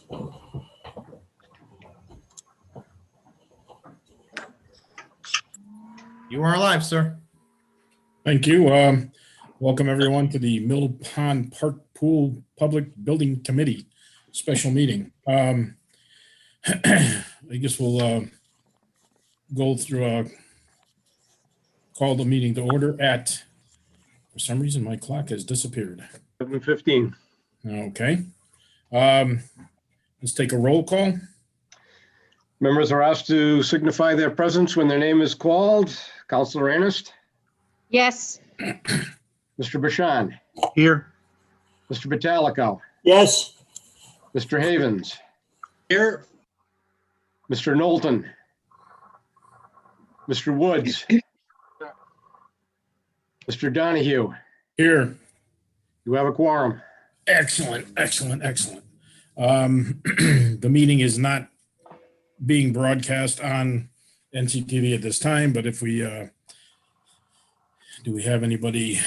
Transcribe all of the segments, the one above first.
You are live, sir. Thank you. Welcome everyone to the Mill Pond Park Pool Public Building Committee special meeting. I guess we'll go through call the meeting to order at, for some reason my clock has disappeared. 7:15. Okay. Let's take a roll call. Members are asked to signify their presence when their name is called. Councilor Ernest, Yes. Mr. Bashan, Here. Mr. Batalico, Yes. Mr. Havens, Here. Mr. Knowlton, Mr. Woods, Mr. Donahue. Here. You have a quorum. Excellent, excellent, excellent. The meeting is not being broadcast on NCTV at this time, but if we, do we have anybody?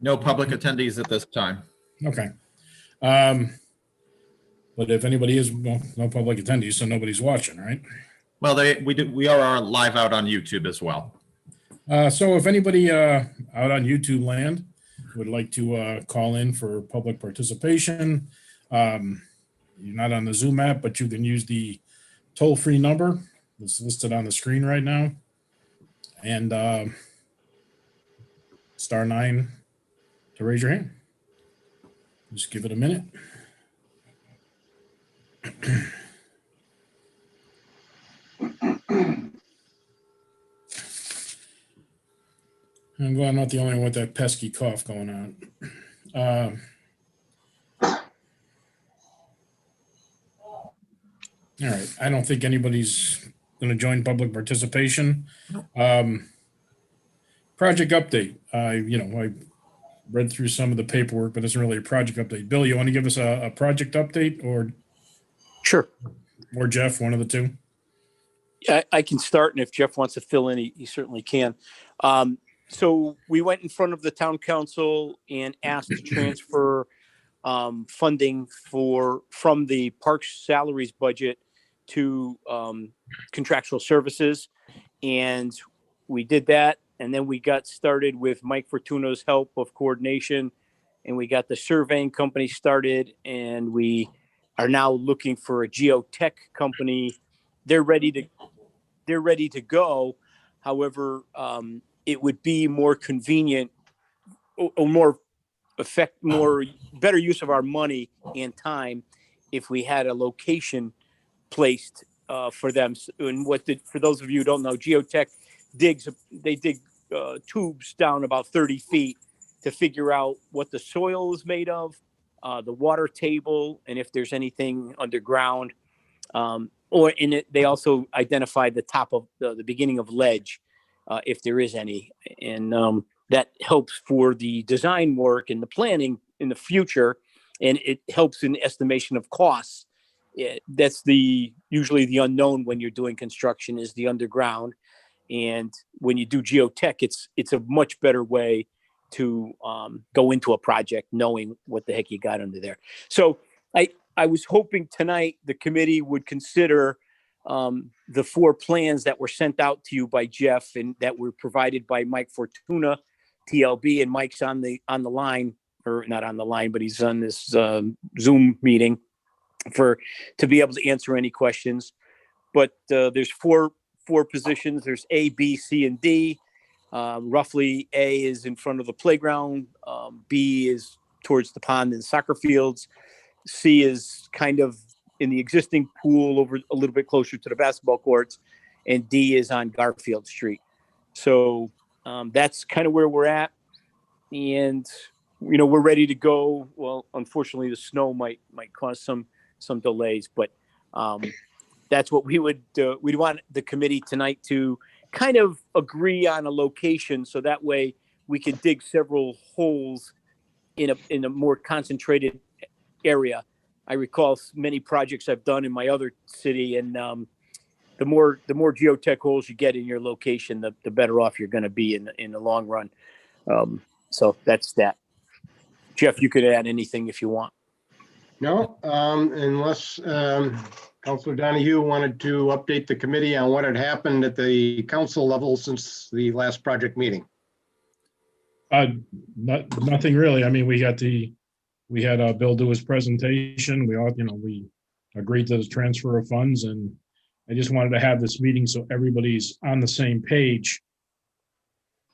No public attendees at this time. Okay. But if anybody is, well, no public attendees, so nobody's watching, right? Well, we are live out on YouTube as well. So if anybody out on YouTube land would like to call in for public participation, you're not on the Zoom app, but you can use the toll-free number that's listed on the screen right now, and *9 to raise your hand. Just give it a minute. I'm glad I'm not the only one with that pesky cough going on. All right, I don't think anybody's going to join public participation. Project update. I read through some of the paperwork, but it's really a project update. Bill, you want to give us a project update, or Sure. or Jeff, one of the two? Yeah, I can start, and if Jeff wants to fill in, he certainly can. So we went in front of the town council and asked to transfer funding from the parks salaries budget to contractual services, and we did that. And then we got started with Mike Fortuna's help of coordination, and we got the surveying company started, and we are now looking for a geotech company. They're ready to go. However, it would be more convenient or better use of our money and time if we had a location placed for them. And for those of you who don't know, geotech dig tubes down about 30 feet to figure out what the soil is made of, the water table, and if there's anything underground. Or in it, they also identify the top of the beginning of ledge, if there is any. And that helps for the design work and the planning in the future. And it helps in estimation of costs. That's usually the unknown when you're doing construction is the underground. And when you do geotech, it's a much better way to go into a project knowing what the heck you got under there. So I was hoping tonight the committee would consider the 4 plans that were sent out to you by Jeff and that were provided by Mike Fortuna, TLB, and Mike's on the line, or not on the line, but he's on this Zoom meeting to be able to answer any questions. But there's four positions. There's A, B, C, and D. Roughly A is in front of the playground. B is towards the pond and soccer fields. C is kind of in the existing pool over a little bit closer to the basketball courts. And D is on Garfield Street. So that's kind of where we're at. And, we're ready to go. Well, unfortunately, the snow might cause some delays, but that's what we'd want the committee tonight to kind of agree on a location. So that way we can dig several holes in a more concentrated area. I recall many projects I've done in my other city, and the more geotech holes you get in your location, the better off you're going to be in the long run. So that's that. Jeff, you could add anything if you want. No, unless Counselor Donahue wanted to update the committee on what had happened at the council level since the last project meeting. Nothing really. I mean, we had Bill do his presentation. We agreed to the transfer of funds, and I just wanted to have this meeting so everybody's on the same page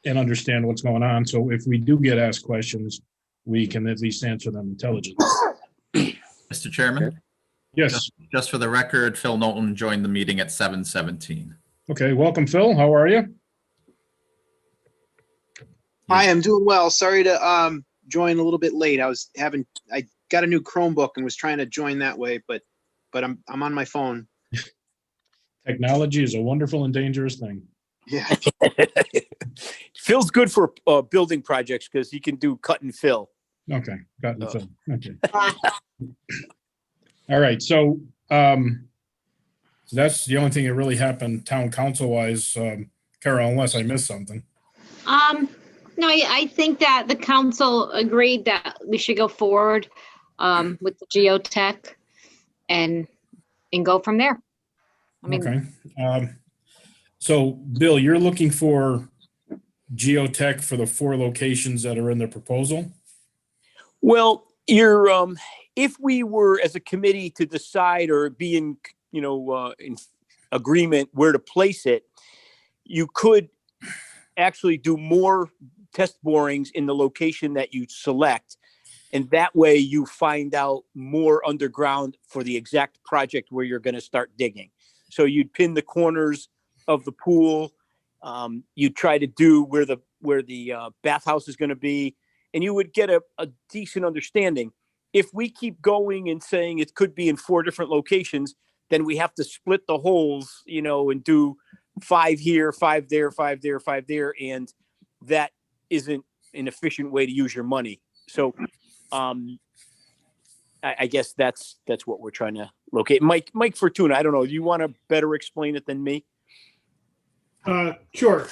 and understand what's going on. So if we do get asked questions, we can at least answer them intelligently. Mr. Chairman, Yes. just for the record, Phil Knowlton joined the meeting at 7:17. Okay. Welcome, Phil. How are you? Hi, I'm doing well. Sorry to join a little bit late. I got a new Chromebook and was trying to join that way, but I'm on my phone. Technology is a wonderful and dangerous thing. Yeah. Phil's good for building projects because he can do cut and fill. Okay. Got it, Phil. Okay. All right. So that's the only thing that really happened town council wise, Carol, unless I missed something. No, I think that the council agreed that we should go forward with the geotech and go from there. I mean, Okay. So Bill, you're looking for geotech for the 4 locations that are in the proposal? Well, if we were as a committee to decide or be in agreement where to place it, you could actually do more test borings in the location that you select. And that way you find out more underground for the exact project where you're going to start digging. So you'd pin the corners of the pool. You try to do where the bathhouse is going to be, and you would get a decent understanding. If we keep going and saying it could be in 4 different locations, then we have to split the holes, and do 5 here, 5 there, 5 there, 5 there. And that isn't an efficient way to use your money. So I guess that's what we're trying to locate. Mike Fortuna, I don't know. Do you want to better explain it than me? Sure.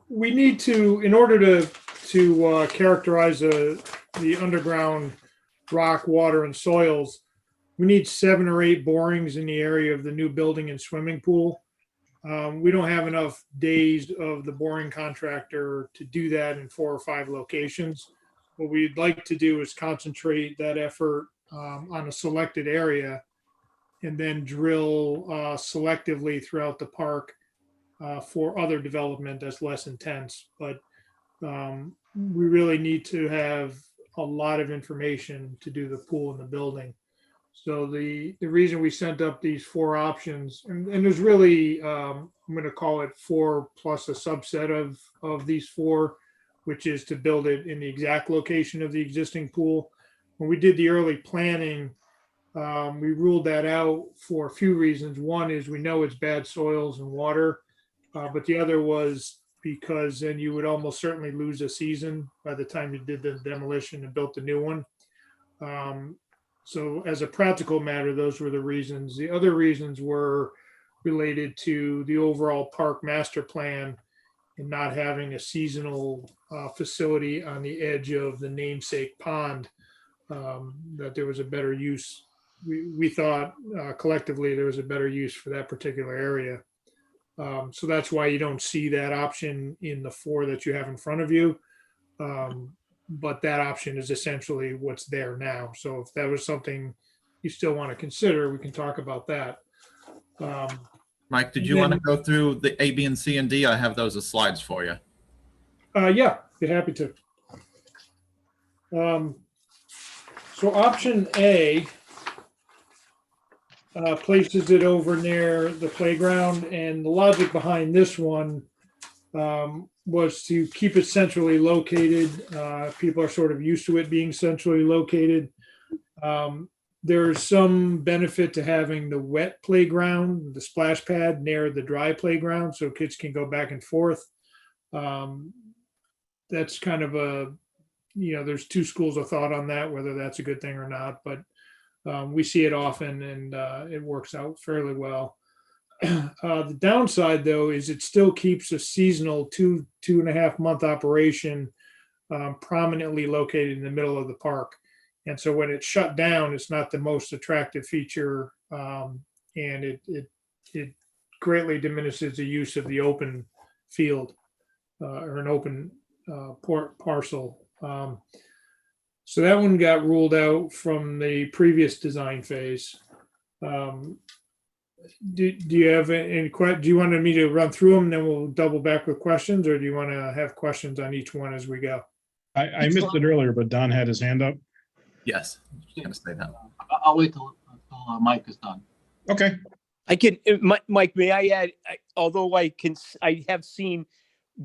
We need to, in order to characterize the underground rock, water, and soils, we need 7 or 8 borings in the area of the new building and swimming pool. We don't have enough days of the boring contractor to do that in 4 or 5 locations. What we'd like to do is concentrate that effort on a selected area and then drill selectively throughout the park for other development that's less intense. But we really need to have a lot of information to do the pool and the building. So the reason we sent up these 4 options, and there's really, I'm going to call it 4 plus a subset of these 4, which is to build it in the exact location of the existing pool. When we did the early planning, we ruled that out for a few reasons. One is we know it's bad soils and water, but the other was because then you would almost certainly lose a season by the time you did the demolition and built the new one. So as a practical matter, those were the reasons. The other reasons were related to the overall park master plan and not having a seasonal facility on the edge of the namesake pond, that there was a better use. We thought collectively there was a better use for that particular area. So that's why you don't see that option in the 4 that you have in front of you. But that option is essentially what's there now. So if that was something you still want to consider, we can talk about that. Mike, did you want to go through the A, B, and C, and D? I have those as slides for you. Yeah, be happy to. So option A places it over near the playground, and the logic behind this one was to keep it centrally located. People are sort of used to it being centrally located. There's some benefit to having the wet playground, the splash pad near the dry playground, so kids can go back and forth. That's kind of there's 2 schools of thought on that, whether that's a good thing or not, but we see it often, and it works out fairly well. The downside, though, is it still keeps a seasonal 2.5 month operation prominently located in the middle of the park. And so when it's shut down, it's not the most attractive feature. And it greatly diminishes the use of the open field or an open parcel. So that one got ruled out from the previous design phase. Do you have any do you want me to run through them and then we'll double back with questions, or do you want to have questions on each one as we go? I missed it earlier, but Don had his hand up. Yes, I was gonna say that. I'll wait till Mike is done. Okay. I can, Mike, may I add, although I have seen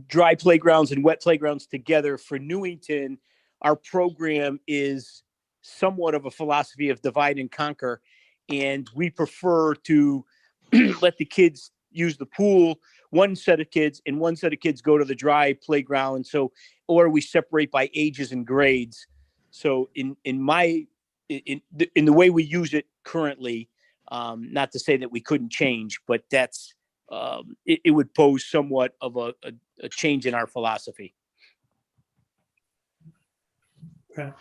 dry playgrounds and wet playgrounds together for Newington, our program is somewhat of a philosophy of divide and conquer. And we prefer to let the kids use the pool, one set of kids, and one set of kids go to the dry playground. So, or we separate by ages and grades. So in the way we use it currently, not to say that we couldn't change, but that's it would pose somewhat of a change in our philosophy. Okay.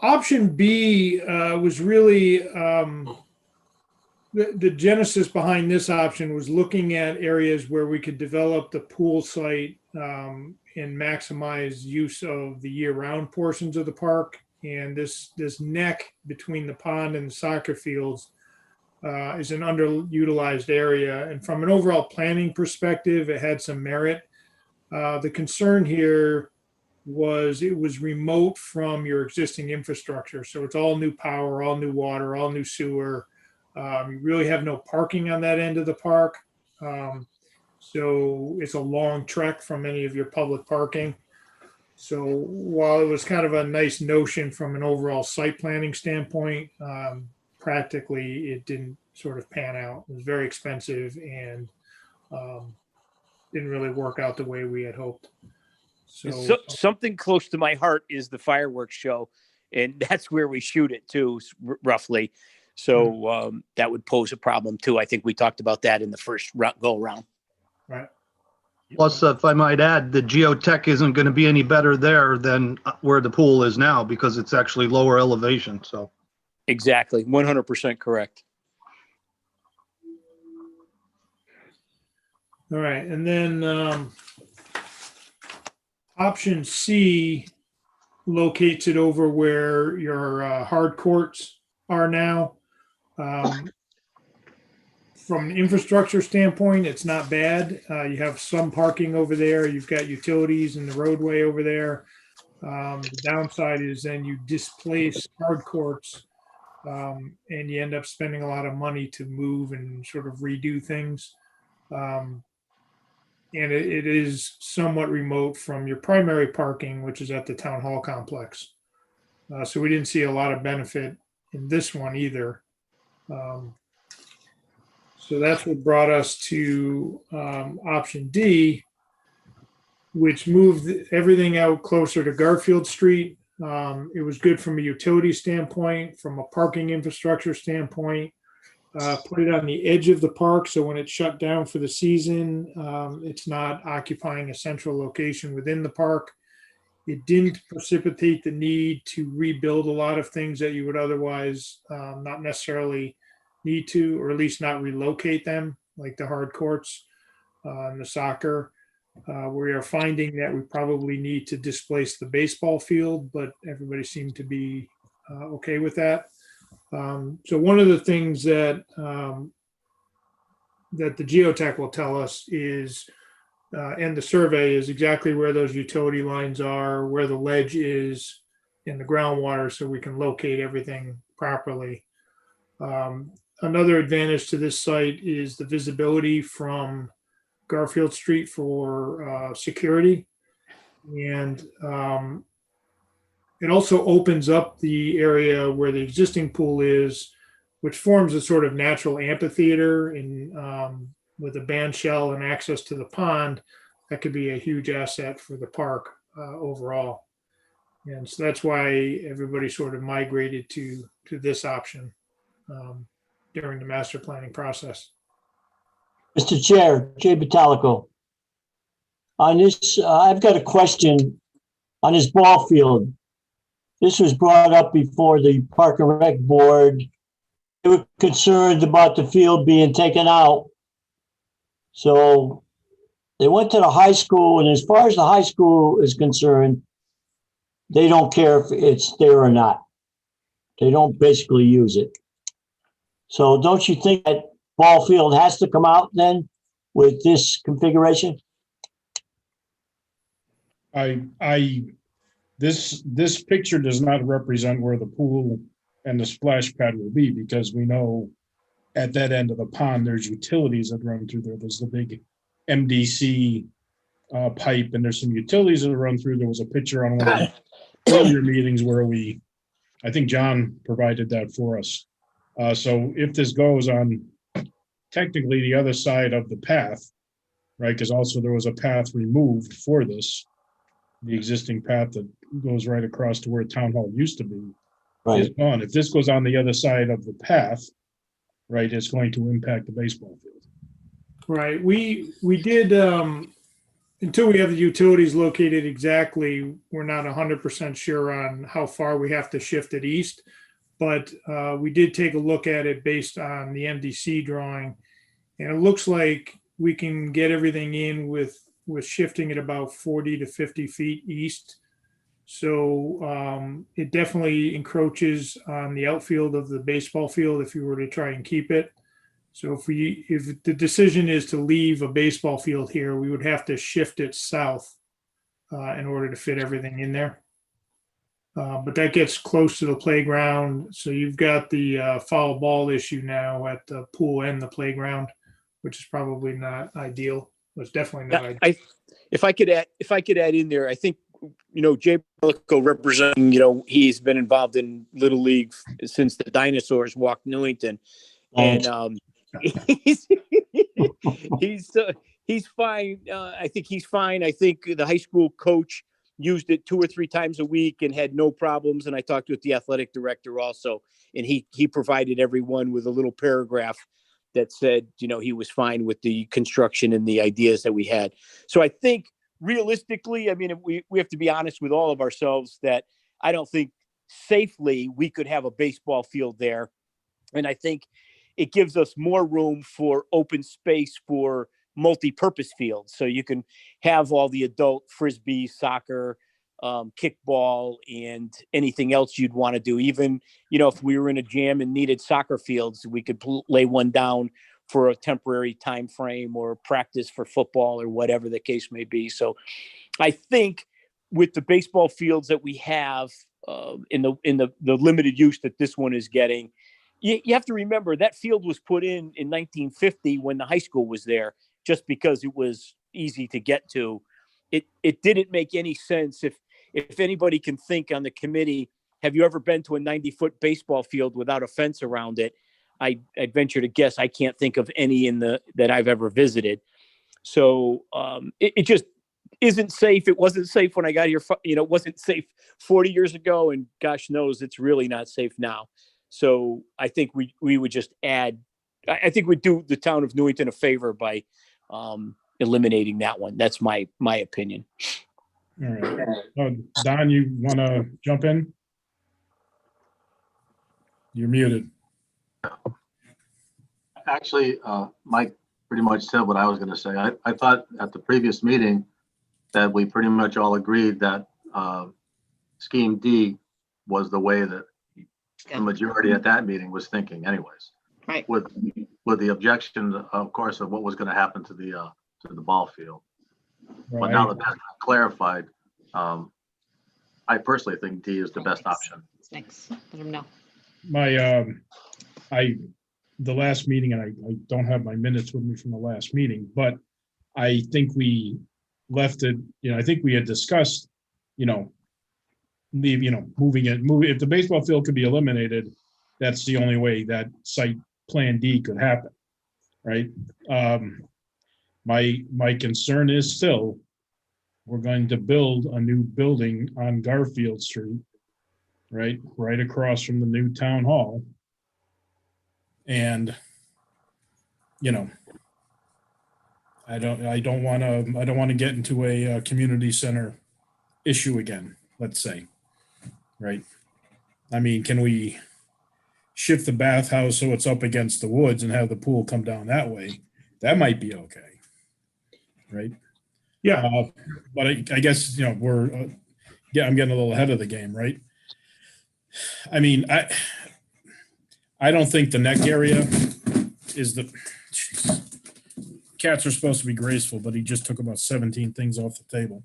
Option B was really the genesis behind this option was looking at areas where we could develop the pool site and maximize use of the year-round portions of the park. And this neck between the pond and the soccer fields is an underutilized area. And from an overall planning perspective, it had some merit. The concern here was it was remote from your existing infrastructure. So it's all new power, all new water, all new sewer. You really have no parking on that end of the park. So it's a long trek from any of your public parking. So while it was kind of a nice notion from an overall site planning standpoint, practically it didn't sort of pan out. It was very expensive and didn't really work out the way we had hoped. So something close to my heart is the fireworks show, and that's where we shoot it too, roughly. So that would pose a problem too. I think we talked about that in the first go around. Right. Plus, if I might add, the geotech isn't going to be any better there than where the pool is now because it's actually lower elevation. So Exactly. 100% correct. All right. And then option C locates it over where your hard courts are now. From an infrastructure standpoint, it's not bad. You have some parking over there. You've got utilities and the roadway over there. The downside is then you displace hard courts and you end up spending a lot of money to move and sort of redo things. And it is somewhat remote from your primary parking, which is at the town hall complex. So we didn't see a lot of benefit in this one either. So that's what brought us to option D, which moved everything out closer to Garfield Street. It was good from a utility standpoint, from a parking infrastructure standpoint. Put it on the edge of the park, so when it's shut down for the season, it's not occupying a central location within the park. It didn't precipitate the need to rebuild a lot of things that you would otherwise not necessarily need to, or at least not relocate them, like the hard courts and the soccer. We are finding that we probably need to displace the baseball field, but everybody seemed to be okay with that. So one of the things that that the geotech will tell us is, and the survey is exactly where those utility lines are, where the ledge is in the groundwater, so we can locate everything properly. Another advantage to this site is the visibility from Garfield Street for security. And it also opens up the area where the existing pool is, which forms a sort of natural amphitheater in, with a band shell and access to the pond. That could be a huge asset for the park overall. And so that's why everybody sort of migrated to this option during the master planning process. Mr. Chair, Jay Batalico. on this, I've got a question on this ball field. This was brought up before the Park and Rec Board. They were concerned about the field being taken out. So they went to the high school, and as far as the high school is concerned, they don't care if it's there or not. They don't basically use it. So don't you think that ball field has to come out then with this configuration? This picture does not represent where the pool and the splash pad will be, because we know at that end of the pond, there's utilities that run through there. There's the big MDC pipe, and there's some utilities that run through. There was a picture on one of the earlier meetings where I think John provided that for us. So if this goes on technically the other side of the path, right, because also there was a path removed for this, the existing path that goes right across to where Town Hall used to be is gone. If this goes on the other side of the path, right, it's going to impact the baseball field. Right. We did, until we have the utilities located exactly, we're not 100% sure on how far we have to shift it east. But we did take a look at it based on the MDC drawing. And it looks like we can get everything in with shifting it about 40 to 50 feet east. So it definitely encroaches on the outfield of the baseball field if you were to try and keep it. So if the decision is to leave a baseball field here, we would have to shift it south in order to fit everything in there. But that gets close to the playground. So you've got the foul ball issue now at the pool and the playground, which is probably not ideal. It's definitely not ideal. If I could add in there, I think, Jay Bellico representing, he's been involved in Little League since the dinosaurs walked Newington. And he's fine. I think he's fine. I think the high school coach used it 2 or 3 times a week and had no problems. And I talked with the athletic director also, and he provided everyone with a little paragraph that said, he was fine with the construction and the ideas that we had. So I think realistically, I mean, we have to be honest with all of ourselves that I don't think safely we could have a baseball field there. And I think it gives us more room for open space for multi-purpose fields. So you can have all the adult frisbee, soccer, kickball, and anything else you'd want to do. Even, if we were in a jam and needed soccer fields, we could lay one down for a temporary time frame or practice for football or whatever the case may be. So I think with the baseball fields that we have in the limited use that this one is getting, you have to remember that field was put in 1950 when the high school was there, just because it was easy to get to. It didn't make any sense. If anybody can think on the committee, have you ever been to a 90-foot baseball field without a fence around it? I'd venture to guess I can't think of any that I've ever visited. So it just isn't safe. It wasn't safe when I got here. It wasn't safe 40 years ago, and gosh knows it's really not safe now. So I think we would just add. I think we'd do the town of Newington a favor by eliminating that one. That's my opinion. All right. Don, you want to jump in? You're muted. Actually, Mike pretty much said what I was going to say. I thought at the previous meeting that we pretty much all agreed that Scheme D was the way that the majority at that meeting was thinking anyways. Right. With the objection, of course, of what was going to happen to the ball field. Right. But now that that's clarified, I personally think D is the best option. Thanks. Let him know. The last meeting, and I don't have my minutes with me from the last meeting, but I think we left it, I think we had discussed, moving it. If the baseball field could be eliminated, that's the only way that site plan D could happen, right? My concern is still, we're going to build a new building on Garfield Street, right across from the new town hall. And, I don't want to get into a community center issue again, let's say, right? I mean, can we shift the bathhouse so it's up against the woods and have the pool come down that way? That might be okay, right? Yeah. But I guess, you know, I'm getting a little ahead of the game, right? I mean, I don't think the neck area is the, jeez. Cats are supposed to be graceful, but he just took about 17 things off the table.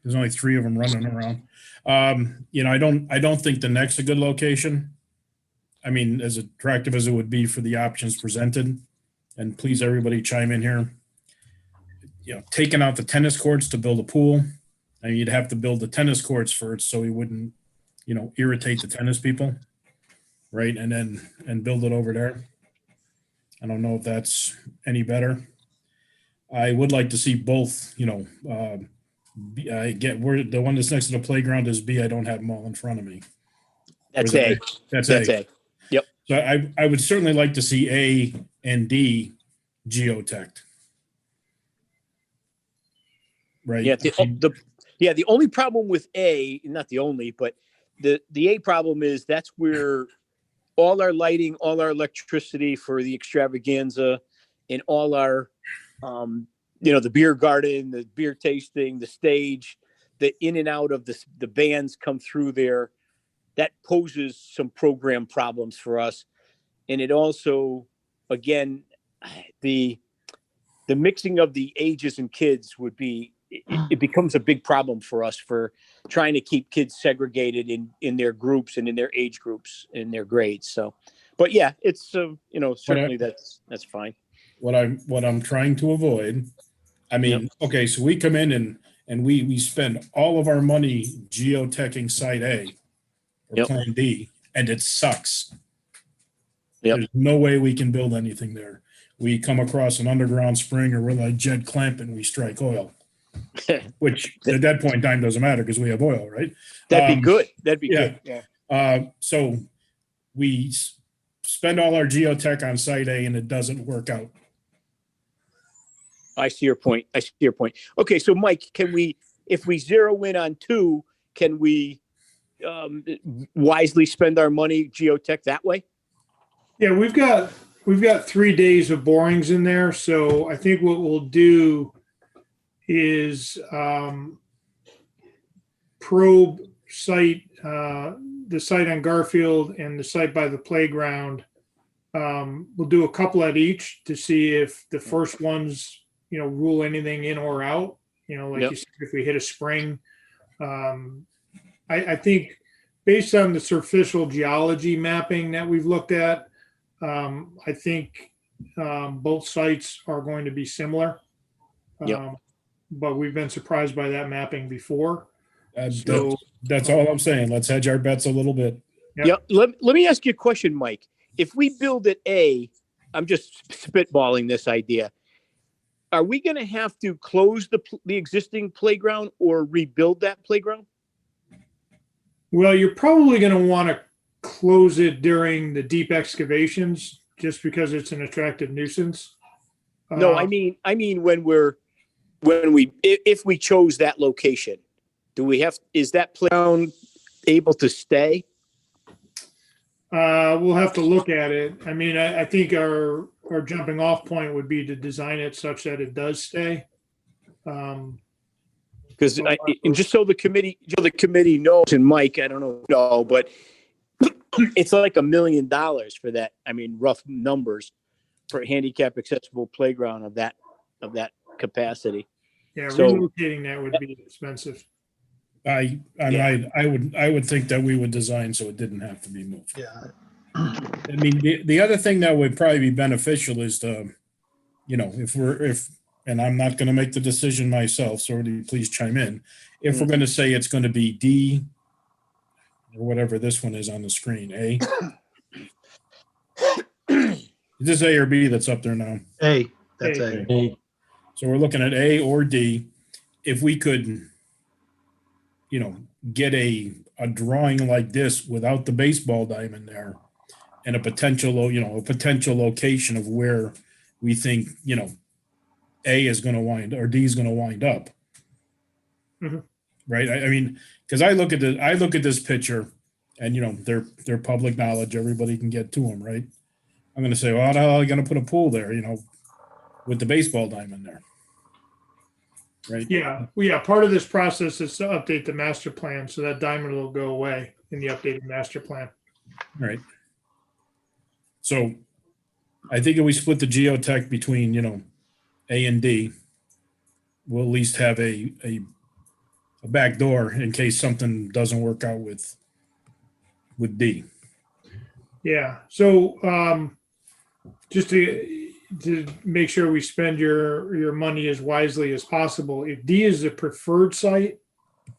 There's only 3 of them running around. You know, I don't think the neck's a good location. I mean, as attractive as it would be for the options presented, and please everybody chime in here. You know, taking out the tennis courts to build a pool, and you'd have to build the tennis courts first so we wouldn't, you know, irritate the tennis people, right? And build it over there. I don't know if that's any better. I would like to see both, you know, where the one that's next to the playground is B. I don't have them all in front of me. That's Or is A. it That's That's A. A. Yep. So I would certainly like to see A and D geotech. Right. Yeah. The only problem with A, not the only, but the A problem is that's where all our lighting, all our electricity for the extravaganza, and all our, you know, the beer garden, the beer tasting, the stage, the in and out of the bands come through there. That poses some program problems for us. And it also, again, the mixing of the ages and kids would be, it becomes a big problem for us for trying to keep kids segregated in their groups and in their age groups in their grades. So, but yeah, it's, you know, certainly that's fine. What I'm trying to avoid, I mean, okay, so we come in and we spend all of our money geoteching site A or plan D, and it sucks. There's no way we can build anything there. We come across an underground spring, or we're like Jed Clamp and we strike oil, which at that point in time doesn't matter because we have oil, right? That'd be good. That'd be good. Yeah. So we spend all our geotech on site A and it doesn't work out. I see your point. Okay, so Mike, can we, if we zero in on 2, can we wisely spend our money geotech that way? Yeah, we've got 3 days of borings in there. So I think what we'll do is probe site, the site on Garfield and the site by the playground. We'll do a couple at each to see if the first ones, you know, rule anything in or out. You know, like you said, if we hit a spring. I think based on the superficial geology mapping that we've looked at, I think both sites are going to be similar. But we've been surprised by that mapping before. So that's all I'm saying. Let's hedge our bets a little bit. Let me ask you a question, Mike. If we build at A, I'm just spitballing this idea. Are we going to have to close the existing playground or rebuild that playground? Well, you're probably going to want to close it during the deep excavations just because it's an attractive nuisance. No, I mean if we chose that location, is that playground able to stay? We'll have to look at it. I mean, I think our jumping off point would be to design it such that it does stay. Because and just so the committee knows, and Mike, I don't know, but it's like $1 million for that. I mean, rough numbers for a handicap accessible playground of that capacity. Yeah, so, relocating that would be expensive. I would think that we would design so it didn't have to be moved. Yeah. I mean, the other thing that would probably be beneficial is to, you know, and I'm not going to make the decision myself, so please chime in. If we're going to say it's going to be D or whatever this one is on the screen, A. Is this A or B that's up there now? A, that's A. So we're looking at A or D. If we could, you know, get a drawing like this without the baseball diamond there and a potential location of where we think, A is going to wind or D is going to wind up. Mhm. Right. I mean, because I look at this picture and, they're public knowledge. Everybody can get to them. Right. I'm going to say, well, how the hell are you going to put a pool there, with the baseball diamond there? Right. Yeah, well, yeah, part of this process is to update the master plan, so that diamond will go away in the updated master plan. Right. So I think if we split the geotech between, A and D, we'll at least have a back door in case something doesn't work out with D. Yeah, so just to make sure we spend your money as wisely as possible, if D is the preferred site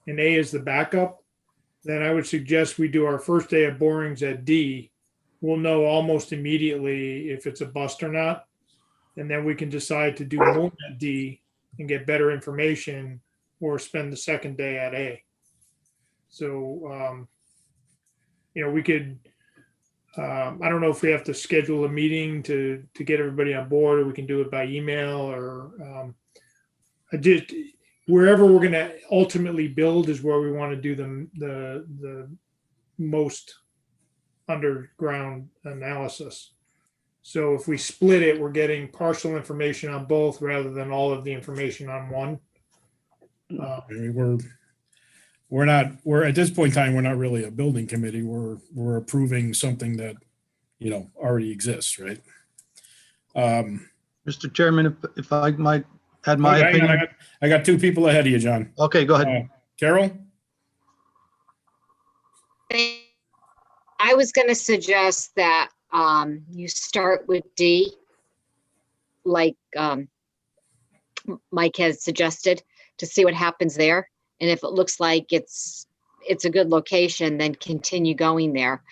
and A is the backup, then I would suggest we do our first day of borings at D. We'll know almost immediately if it's a bust or not. And then we can decide to do more at D and get better information or spend the second day at A. So, we could, I don't know if we have to schedule a meeting to get everybody on board, or we can do it by email, or wherever we're going to ultimately build is where we want to do the most underground analysis. So if we split it, we're getting partial information on both rather than all of the information on one. We're at this point in time, we're not really a building committee. We're approving something that, already exists, right? Mr. Chairman, if I might add my hang on, opinion. I got two people ahead of you, John. Okay, go ahead. Carol? I was going to suggest that you start with D, like Mike has suggested, to see what happens there. And if it looks like it's a good location, then continue going there.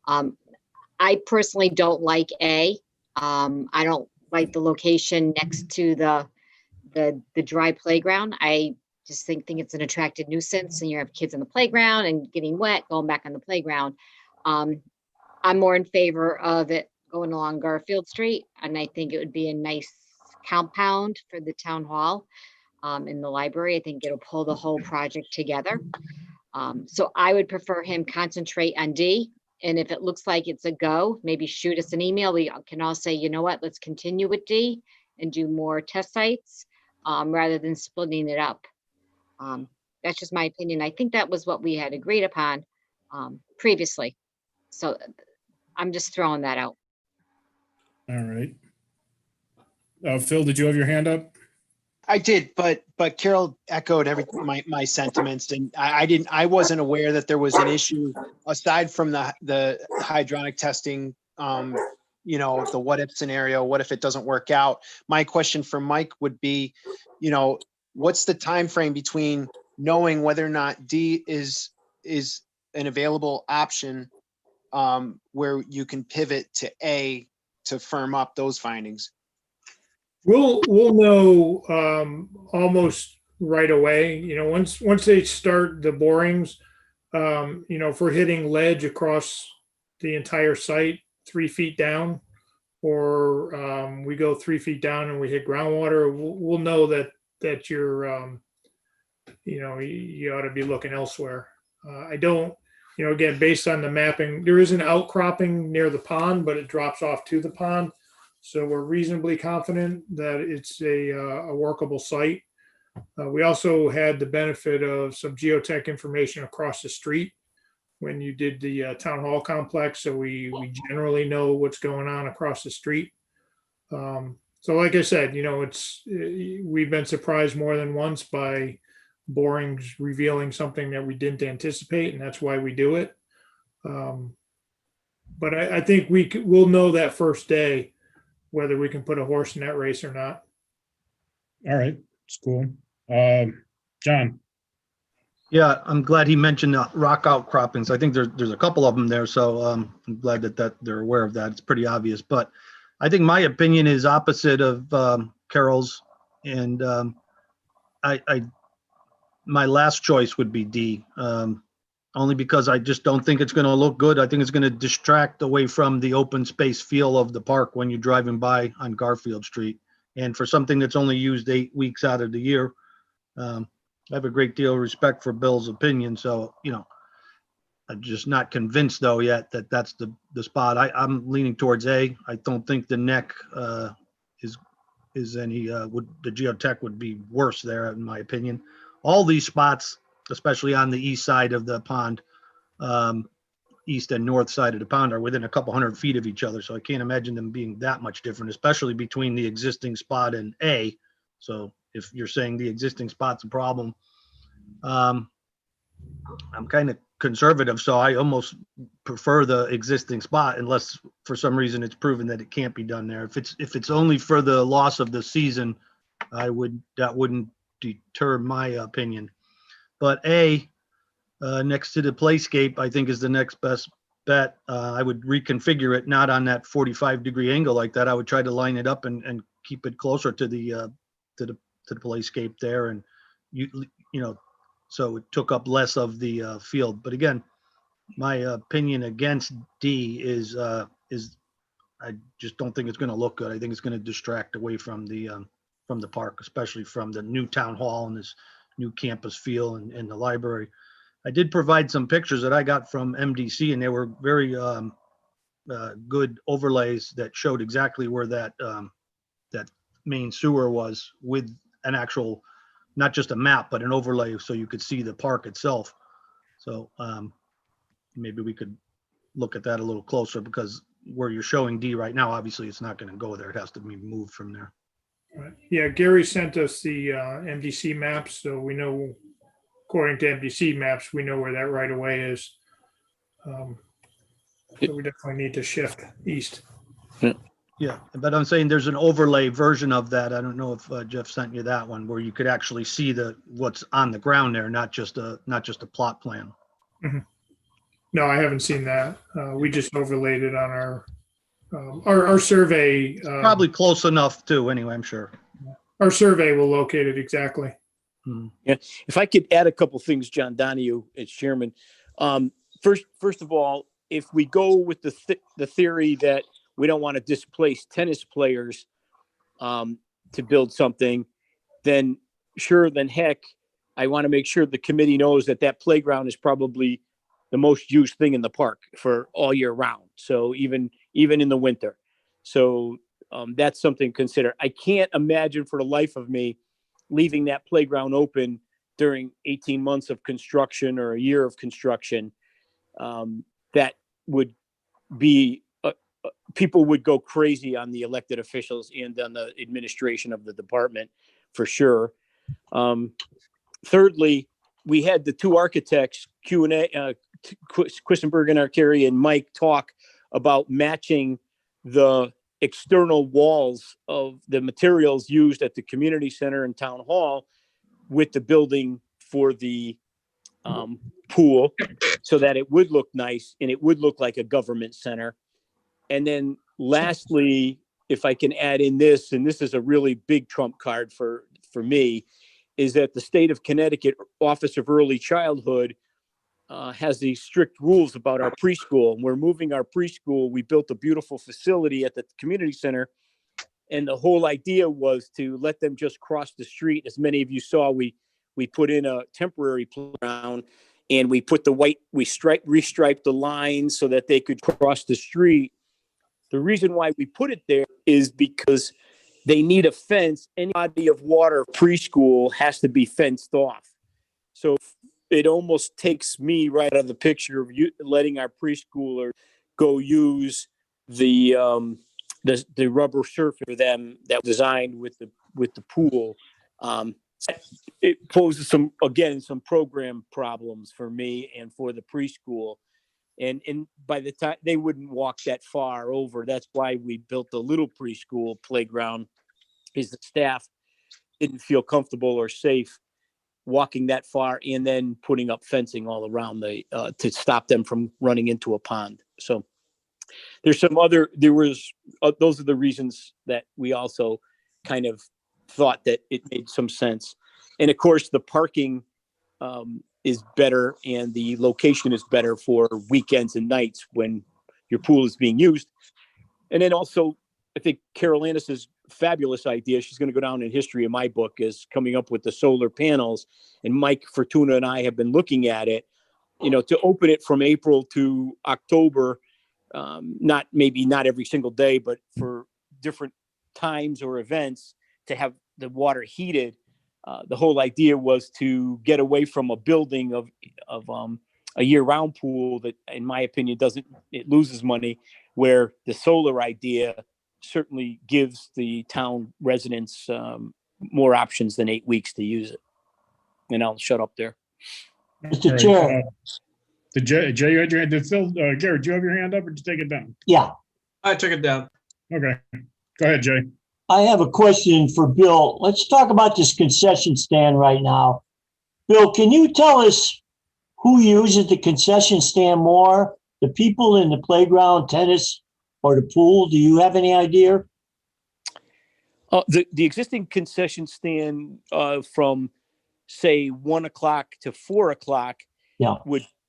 I personally don't like A. I don't like the location next to the dry playground. I just think it's an attractive nuisance, and you have kids on the playground and getting wet, going back on the playground. I'm more in favor of it going along Garfield Street, and I think it would be a nice compound for the town hall in the library. I think it'll pull the whole project together. So I would prefer him concentrate on D, and if it looks like it's a go, maybe shoot us an email. We can all say, you know what, let's continue with D and do more test sites rather than splitting it up. That's just my opinion. I think that was what we had agreed upon previously. So I'm just throwing that out. All right. Phil, did you have your hand up? I did, but Carol echoed my sentiments, and I wasn't aware that there was an issue aside from the hydronic testing. The what if scenario. What if it doesn't work out? My question for Mike would be, what's the time frame between knowing whether or not D is an available option, where you can pivot to A to firm up those findings? We'll know almost right away. Once they start the borings, if we're hitting ledge across the entire site 3 feet down, or we go 3 feet down and we hit groundwater, we'll know that you're you ought to be looking elsewhere. I don't, again, based on the mapping, there is an outcropping near the pond, but it drops off to the pond. So we're reasonably confident that it's a workable site. We also had the benefit of some geotech information across the street when you did the town hall complex. So we generally know what's going on across the street. So like I said, we've been surprised more than once by borings revealing something that we didn't anticipate, and that's why we do it. But I think we'll know that first day whether we can put a horse in that race or not. All right, it's cool. John. Yeah, I'm glad he mentioned rock outcroppings. I think there's a couple of them there, so I'm glad that they're aware of that. It's pretty obvious, but I think my opinion is opposite of Carol's, and my last choice would be D. only because I just don't think it's going to look good. I think it's going to distract away from the open space feel of the park when you're driving by on Garfield Street. And for something that's only used 8 weeks out of the year, I have a great deal of respect for Bill's opinion. So, I'm just not convinced though yet that that's the spot. I'm leaning towards A. I don't think the neck is any, the geotech would be worse there in my opinion. All these spots, especially on the east side of the pond, east and north side of the pond, are within a couple 100 feet of each other. So I can't imagine them being that much different, especially between the existing spot and A. So if you're saying the existing spot's a problem, I'm kind of conservative, so I almost prefer the existing spot unless for some reason it's proven that it can't be done there. If it's only for the loss of the season, that wouldn't deter my opinion. But A, next to the playscape, I think is the next best bet. I would reconfigure it not on that 45-degree angle like that. I would try to line it up and keep it closer to the playscape there, and so it took up less of the field. But again, my opinion against D is I just don't think it's going to look good. I think it's going to distract away from the park, especially from the new town hall and this new campus feel and the library. I did provide some pictures that I got from MDC, and they were very good overlays that showed exactly where that main sewer was, with an actual, not just a map, but an overlay so you could see the park itself. So maybe we could look at that a little closer, because where you're showing D right now, obviously it's not going to go there. It has to be moved from there. Right. Yeah, Gary sent us the MDC maps, so we know, according to MDC maps, we know where that right of way is. So we definitely need to shift east. Yeah, but I'm saying there's an overlay version of that. I don't know if Jeff sent you that one, where you could actually see what's on the ground there, not just a plot plan. Mm-hmm. No, I haven't seen that. We just overlaid it on our survey. Probably close enough too, anyway, I'm sure. Our survey will locate it exactly. Yeah, if I could add a couple things, John Donahue, as chairman. First of all, if we go with the theory that we don't want to displace tennis players to build something, then heck, I want to make sure the committee knows that playground is probably the most used thing in the park for all year round. So even in the winter. So that's something to consider. I can't imagine for the life of me leaving that playground open during 18 months of construction or a year of construction. That would be, people would go crazy on the elected officials and on the administration of the department for sure. Thirdly, we had the two architects, Q&A, Quisenberg and Arcari and Mike, talk about matching the external walls of the materials used at the community center and town hall with the building for the pool, so that it would look nice and it would look like a government center. And then lastly, if I can add in this, and this is a really big trump card for me, is that the state of Connecticut Office of Early Childhood has these strict rules about our preschool. We're moving our preschool. We built a beautiful facility at the community center, and the whole idea was to let them just cross the street. As many of you saw, we put in a temporary playground, and we put restriped the lines so that they could cross the street. The reason why we put it there is because they need a fence. Any body of water preschool has to be fenced off. So it almost takes me right out of the picture of letting our preschooler go use the rubber surface for them that was designed with the pool. It poses some program problems for me and for the preschool. And by the time they wouldn't walk that far over, that's why we built a little preschool playground, is the staff didn't feel comfortable or safe walking that far and then putting up fencing all around to stop them from running into a pond. So those are the reasons that we also kind of thought that it made some sense. And of course, the parking is better and the location is better for weekends and nights when your pool is being used. And then also, I think Carol Anders's fabulous idea, she's going to go down in history in my book, is coming up with the solar panels. And Mike Fortuna and I have been looking at it, to open it from April to October, maybe not every single day, but for different times or events to have the water heated. The whole idea was to get away from a building of a year-round pool that, in my opinion, it loses money, where the solar idea certainly gives the town residents more options than 8 weeks to use it. And I'll shut up there. Mr. Chair. Jay, you had your hand. Did Phil, Garrett, do you have your hand up or did you take it down? Yeah, I took it down. Okay. Go ahead, Jay. I have a question for Bill. Let's talk about this concession stand right now. Bill, can you tell us who uses the concession stand more? The people in the playground, tennis, or the pool? Do you have any idea? The existing concession stand from, say, 1 o'clock to 4 o'clock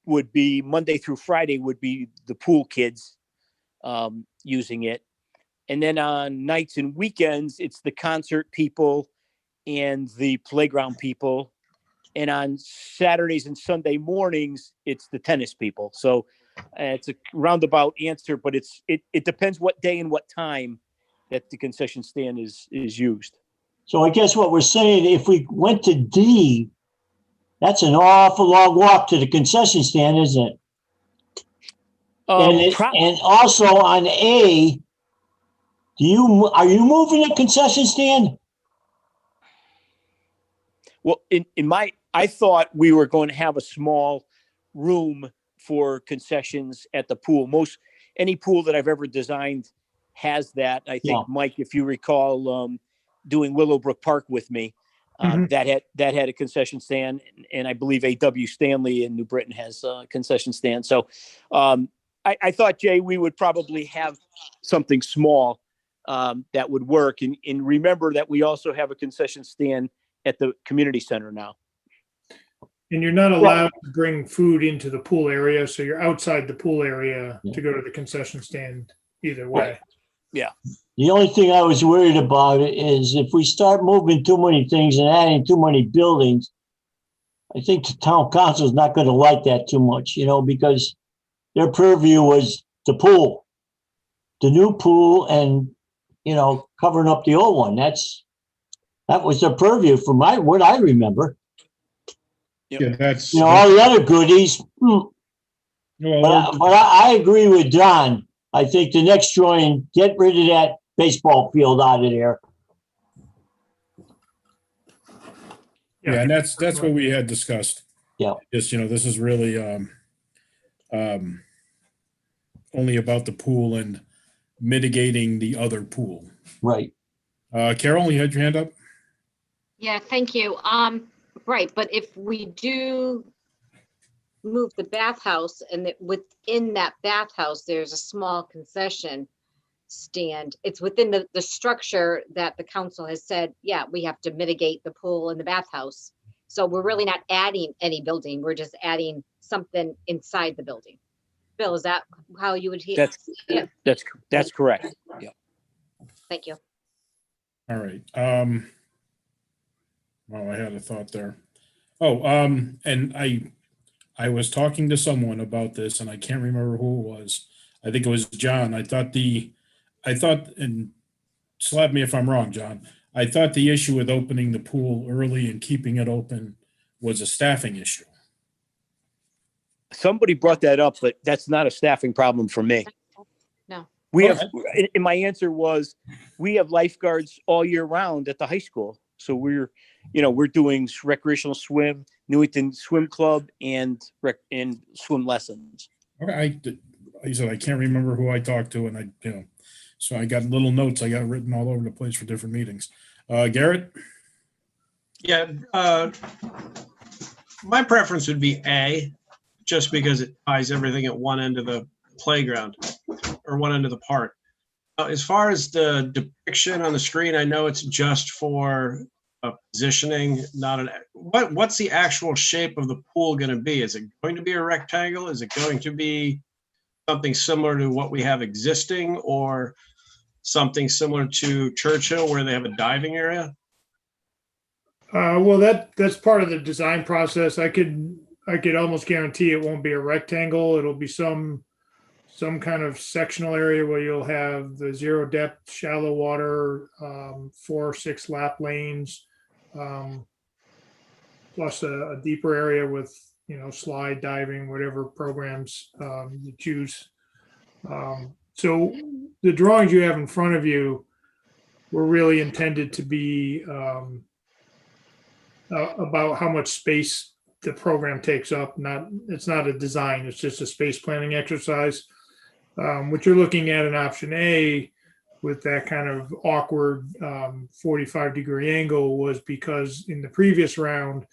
would be Monday through Friday would be the pool kids using it. And then on nights and weekends, it's the concert people and the playground people. And on Saturdays and Sunday mornings, it's the tennis people. So it's a roundabout answer, but it depends what day and what time that the concession stand is used. So I guess what we're saying, if we went to D, that's an awful long walk to the concession stand, isn't it? And also on A, are you moving the concession stand? Well, I thought we were going to have a small room for concessions at the pool. Any pool that I've ever designed has that. I think, Mike, if you recall, doing Willowbrook Park with me, that had a concession stand, and I believe A.W. Stanley in New Britain has a concession stand. So I thought, Jay, we would probably have something small that would work. And remember that we also have a concession stand at the community center now. And you're not allowed to bring food into the pool area, so you're outside the pool area to go to the concession stand either way. Right. Yeah. The only thing I was worried about is if we start moving too many things and adding too many buildings, I think the town council is not going to like that too much, because their purview was the pool, the new pool, and, covering up the old one. That was their purview from what I remember. Yeah, that's all the other goodies. But I agree with Don. I think the next joint, get rid of that baseball field out of there. Yeah, and that's what we had discussed. Yeah. Just, this is really only about the pool and mitigating the other pool. Right. Carol, you had your hand up? Yeah, thank you. Right, but if we do move the bathhouse and within that bathhouse, there's a small concession stand. It's within the structure that the council has said, yeah, we have to mitigate the pool and the bathhouse. So we're really not adding any building. We're just adding something inside the building. Bill, is that how you would hear? That's correct. Yeah. Thank you. All right. Well, I had a thought there. And I was talking to someone about this, and I can't remember who it was. I think it was John. I thought, and slap me if I'm wrong, John. I thought the issue with opening the pool early and keeping it open was a staffing issue. Somebody brought that up, but that's not a staffing problem for me. No. And my answer was, we have lifeguards all year round at the high school. So we're doing recreational swim, Newington Swim Club, and swim lessons. Okay, I said I can't remember who I talked to, and so I got little notes I got written all over the place for different meetings. Garrett? Yeah, my preference would be A, just because it ties everything at one end of the playground or one end of the park. As far as the depiction on the screen, I know it's just for positioning, not an, what's the actual shape of the pool going to be? Is it going to be a rectangle? Is it going to be something similar to what we have existing, or something similar to Churchill where they have a diving area? Well, that's part of the design process. I could almost guarantee it won't be a rectangle. It'll be some kind of sectional area where you'll have the zero depth, shallow water, 4 or 6 lap lanes, plus a deeper area with, slide diving, whatever programs you choose. So the drawings you have in front of you were really intended to be about how much space the program takes up. It's not a design, it's just a space planning exercise. What you're looking at in option A with that kind of awkward 45-degree angle was because in the previous round,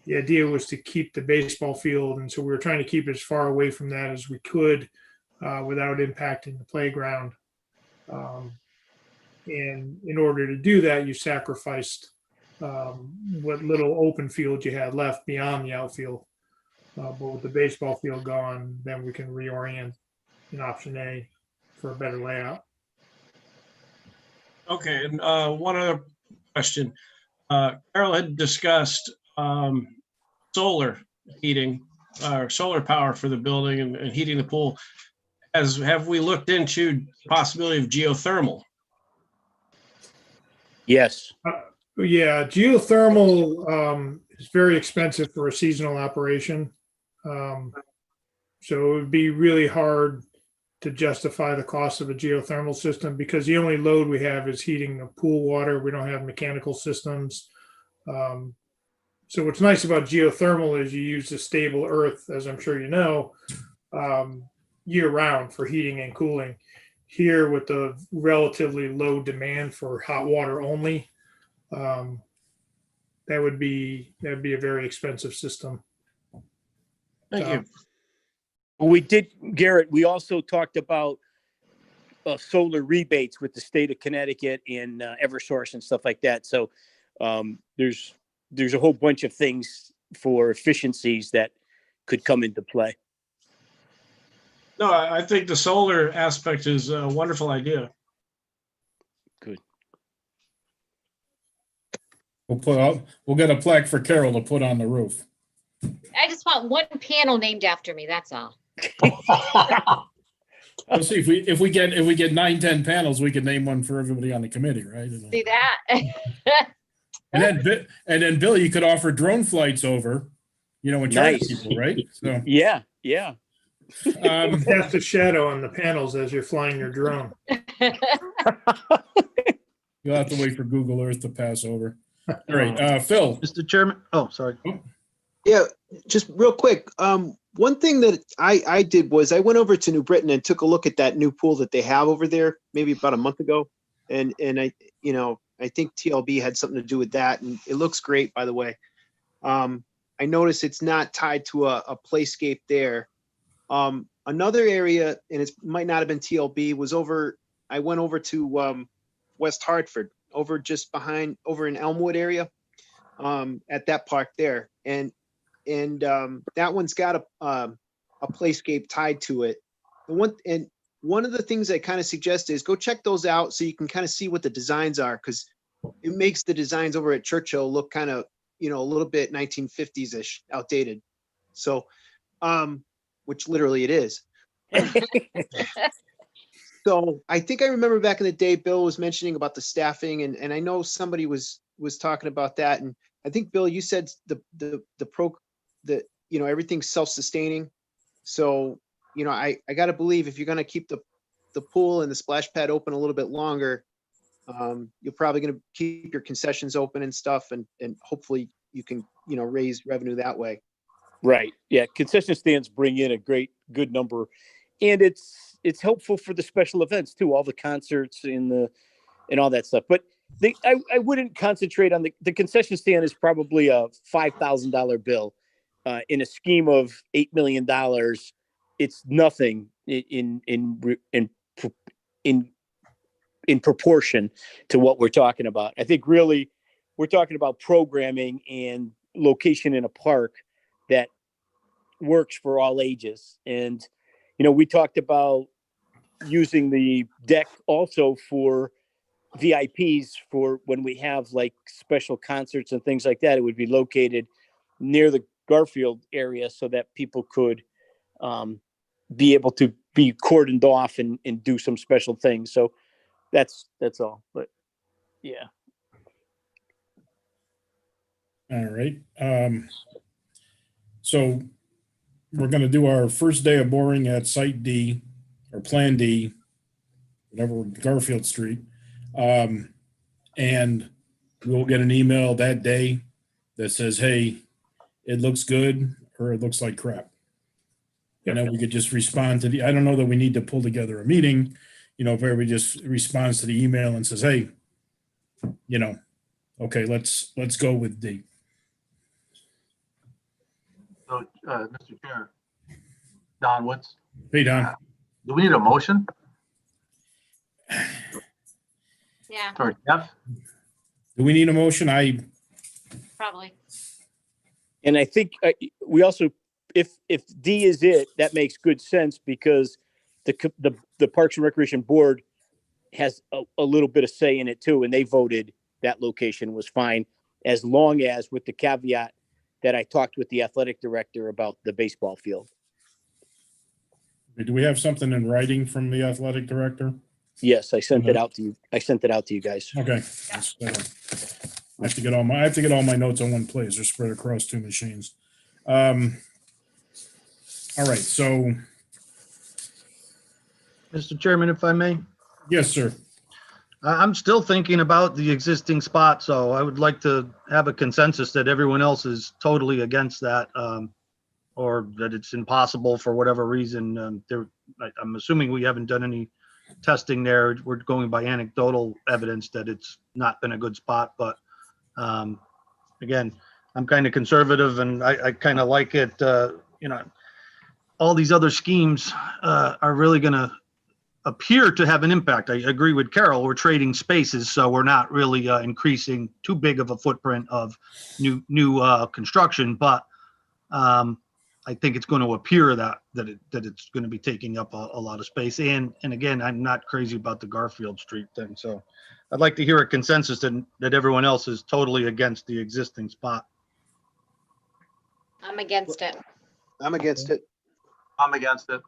the idea was to keep the baseball field. And so we were trying to keep it as far away from that as we could without impacting the playground. And in order to do that, you sacrificed what little open field you had left beyond the outfield. But with the baseball field gone, then we can reorient in option A for a better layout. Okay, and one other question. Carol had discussed solar heating, or solar power for the building and heating the pool. Have we looked into the possibility of geothermal? Yes. Yeah, geothermal is very expensive for a seasonal operation. So it would be really hard to justify the cost of a geothermal system because the only load we have is heating the pool water. We don't have mechanical systems. So what's nice about geothermal is you use the stable earth, as I'm sure you know, year round for heating and cooling. Here with the relatively low demand for hot water only, that'd be a very expensive system. Thank you. We did, Garrett, we also talked about solar rebates with the state of Connecticut and Eversource and stuff like that. So there's a whole bunch of things for efficiencies that could come into play. No, I think the solar aspect is a wonderful idea. Good. We'll get a plaque for Carol to put on the roof. I just want one panel named after me, that's all. Let's see if we get 9, 10 panels, we can name one for everybody on the committee, right? See that? And then Bill, you could offer drone flights over, and charge Nice. people, right? So Yeah. Cast a shadow on the panels as you're flying your drone. you'll have to wait for Google Earth to pass over. All right, Phil. Mr. Chairman. Oh, sorry. Yeah, just real quick. One thing that I did was I went over to New Britain and took a look at that new pool that they have over there, maybe about a month ago. And I think TLB had something to do with that. And it looks great, by the way. I noticed it's not tied to a playscape there. Another area, and it might not have been TLB, was I went over to West Hartford, over in Elmwood area, at that park there. And that one's got a playscape tied to it. And one of the things I kind of suggest is go check those out so you can kind of see what the designs are, because it makes the designs over at Churchill look kind of, a little bit 1950s-ish, outdated. So, which literally it is. So I think I remember back in the day, Bill was mentioning about the staffing, and I know somebody was talking about that. And I think, Bill, you said everything's self-sustaining. So, I got to believe if you're going to keep the pool and the splash pad open a little bit longer, you're probably going to keep your concessions open and stuff. And hopefully you can, raise revenue that way. Right. Yeah. Concession stands bring in a good number, and it's helpful for the special events too, all the concerts and all that stuff. But I wouldn't concentrate on the concession stand is probably a $5,000 bill. In a scheme of $8 million, it's nothing in proportion to what we're talking about. I think really we're talking about programming and location in a park that works for all ages. And, we talked about using the deck also for VIPs for when we have like special concerts and things like that. It would be located near the Garfield area so that people could be able to be cordoned off and do some special things. So that's all. But yeah. All right. So we're going to do our first day of boring at Site D or Plan D, whatever, Garfield Street. And we'll get an email that day that says, hey, it looks good or it looks like crap. And then we could just respond to I don't know that we need to pull together a meeting, if everybody just responds to the email and says, hey, okay, let's go with D. So, Mr. Chair, Don Woods, Hey, Don. do we need a motion? Yeah, Or Jeff? Do we need a motion? probably. And I think we also, if D is it, that makes good sense because the Parks and Recreation Board has a little bit of say in it too, and they voted that location was fine, as long as with the caveat that I talked with the athletic director about the baseball field. Do we have something in writing from the athletic director? Yes, I sent it out to you. I sent it out to you guys. Okay. I have to get all my notes on one place. They're spread across two machines. All right. So, Mr. Chairman, if I may, yes, sir. I'm still thinking about the existing spot, so I would like to have a consensus that everyone else is totally against that, or that it's impossible for whatever reason. I'm assuming we haven't done any testing there. We're going by anecdotal evidence that it's not been a good spot, but again, I'm kind of conservative and I kind of like it. All these other schemes are really going to appear to have an impact. I agree with Carol. We're trading spaces, so we're not really increasing too big of a footprint of new construction. But I think it's going to appear that it's going to be taking up a lot of space. And again, I'm not crazy about the Garfield Street thing. So I'd like to hear a consensus that everyone else is totally against the existing spot. I'm against it. I'm against it. I'm against it.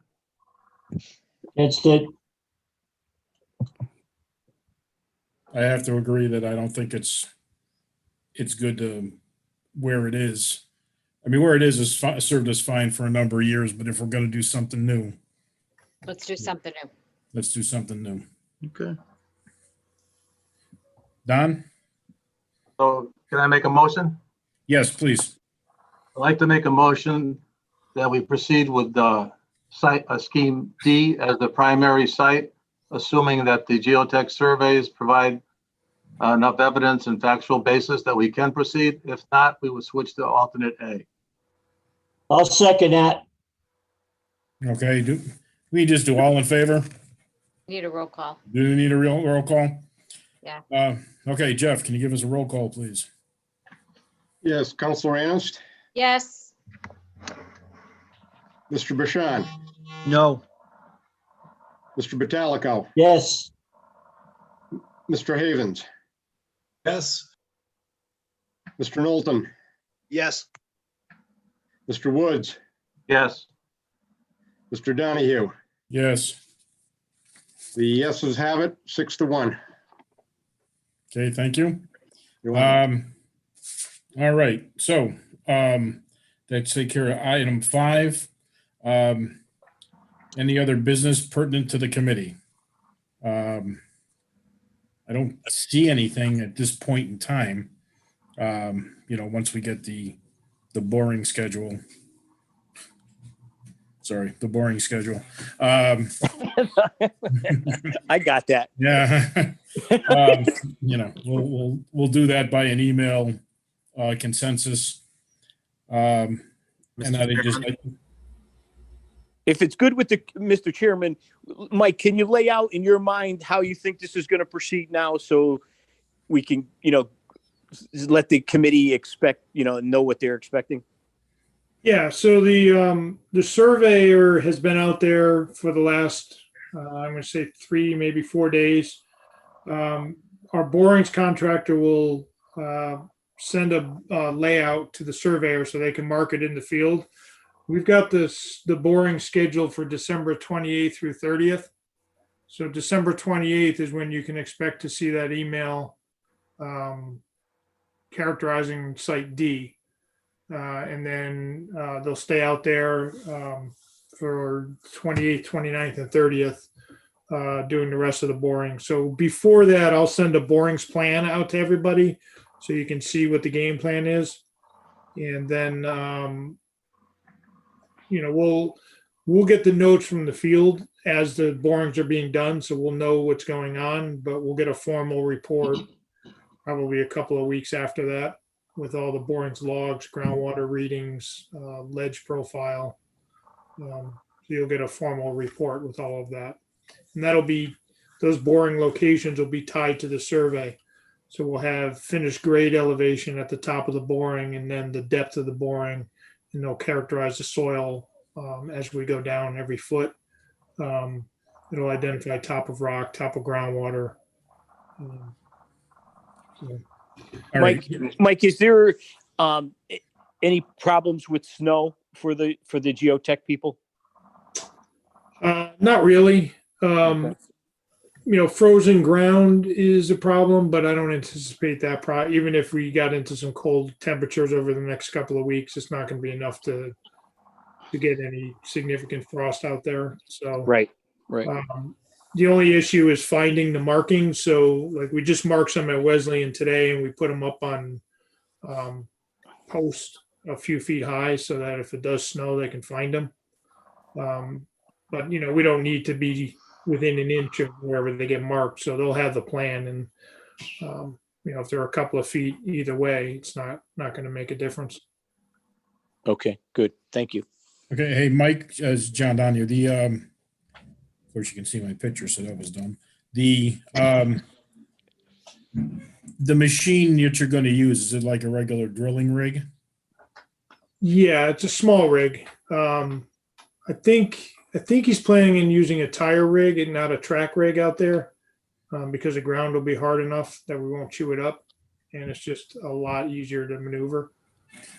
It's it. I have to agree that I don't think it's good to where it is. I mean, where it is served us fine for a number of years, but if we're going to do something new, Let's do something new. let's do something new. Okay. Don? So can I make a motion? Yes, please. I'd like to make a motion that we proceed with the scheme D as the primary site, assuming that the geotech surveys provide enough evidence and factual basis that we can proceed. If not, we would switch to alternate A. I'll second that. Okay, we just do all in favor? Need a roll call. Do we need a real roll call? Yeah. Okay, Jeff, can you give us a roll call, please? Yes, Counselor Ernst, Yes. Mr. Bashan, No. Mr. Batalico, Yes. Mr. Havens, Yes. Mr. Knowlton, Yes. Mr. Woods, Yes. Mr. Donahue. Yes. The yeses have it, 6-1. Okay, thank you. You're welcome. All right, so let's take care of item 5. Any other business pertinent to the committee? I don't see anything at this point in time. Once we get the boring schedule. Sorry, the boring schedule. I got that. Yeah. We'll do that by an email consensus. And I think just If it's good with Mr. Chairman, Mike, can you lay out in your mind how you think this is going to proceed now so we can, let the committee know what they're expecting? Yeah, so the surveyor has been out there for the last, I'm gonna say 3, maybe 4 days. Our borings contractor will send a layout to the surveyor so they can mark it in the field. We've got the boring scheduled for December 28th through 30th. So December 28th is when you can expect to see that email characterizing site D. And then they'll stay out there for 28th, 29th, and 30th doing the rest of the boring. So before that, I'll send a borings plan out to everybody so you can see what the game plan is. And then, we'll get the notes from the field as the borings are being done. So we'll know what's going on, but we'll get a formal report probably a couple of weeks after that, with all the borings logs, groundwater readings, ledge profile. So you'll get a formal report with all of that. And those boring locations will be tied to the survey. So we'll have finished grade elevation at the top of the boring and then the depth of the boring, and they'll characterize the soil as we go down every foot. It'll identify top of rock, top of groundwater. All right. Mike, is there any problems with snow for the geotech people? Not really. Frozen ground is a problem, but I don't anticipate that. Even if we got into some cold temperatures over the next couple of weeks, it's not going to be enough to get any significant frost out there. So Right. The only issue is finding the markings. So like we just marked some at Wesleyan today, and we put them up on posts a few feet high so that if it does snow, they can find them. But we don't need to be within an inch of wherever they get marked. So they'll have the plan, and if they're a couple of feet either way, it's not going to make a difference. Okay, good. Thank you. Okay, hey, Mike, as John Donahue, of course you can see my picture, so that was dumb. The machine that you're going to use, is it like a regular drilling rig? Yeah, it's a small rig. I think he's planning on using a tire rig and not a track rig out there, because the ground will be hard enough that we won't chew it up, and it's just a lot easier to maneuver.